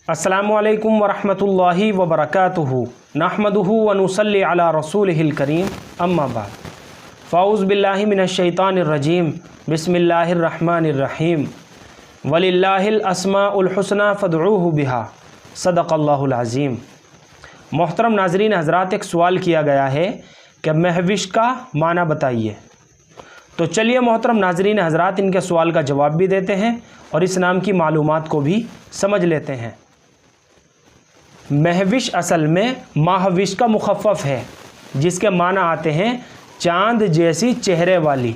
अस्सलामुअलैकुम वरहमतुल्लाहि वबरकातुहू नहमदुहू व नुसल्ली अला रसूलिहिल करीम अम्मा बाद फ़ाऊज़ बिल्लाहि मिनश्शैतानिर्रजीम बिस्मिल्लाहिर्रहमानिर्रहीम वलिल्लाहिल अस्माउल हुस्ना फ़दऊहु बिहा सदक़ल्लाहुल अज़ीम। मोहतरम नाज़रीन हज़रात, एक सवाल किया गया है कि महविश का माना बताइए। तो चलिए मोहतरम नाज़रीन हज़रात, इनके सवाल का जवाब भी देते हैं और इस नाम की मालूमात को भी समझ लेते हैं। महविश असल में माहविश का मुखफ़फ़ है, जिसके माना आते हैं चाँद जैसी चेहरे वाली,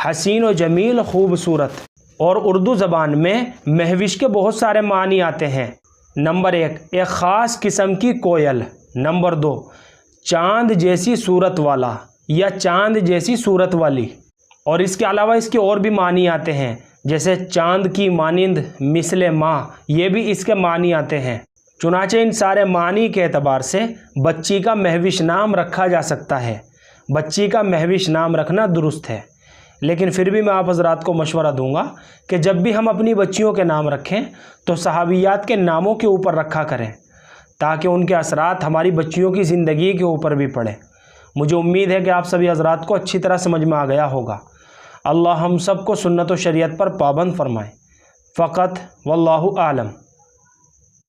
हसीन व जमील खूबसूरत। और उर्दू ज़बान में महविश के बहुत सारे मानी आते हैं। नंबर एक ख़ास किस्म की कोयल। नंबर दो, चाँद जैसी सूरत वाला या चाँद जैसी सूरत वाली। और इसके अलावा इसके और भी मानी आते हैं, जैसे चाँद की मानिंद, मिसले माँ, ये भी इसके मानी आते हैं। चुनाचे इन सारे मानी के एतबार से बच्ची का महविश नाम रखा जा सकता है। बच्ची का महविश नाम रखना दुरुस्त है, लेकिन फिर भी मैं आप हज़रात को मशवरा दूंगा कि जब भी हम अपनी बच्चियों के नाम रखें तो सहाबियात के नामों के ऊपर रखा करें, ताकि उनके असरात हमारी बच्चियों की ज़िंदगी के ऊपर भी पड़े। मुझे उम्मीद है कि आप सभी हज़रात को अच्छी तरह समझ में आ गया होगा। अल्लाह हम सब को सुन्नत व शरीयत पर पाबंद फरमाए। फ़क़त वल्लाहु आलम।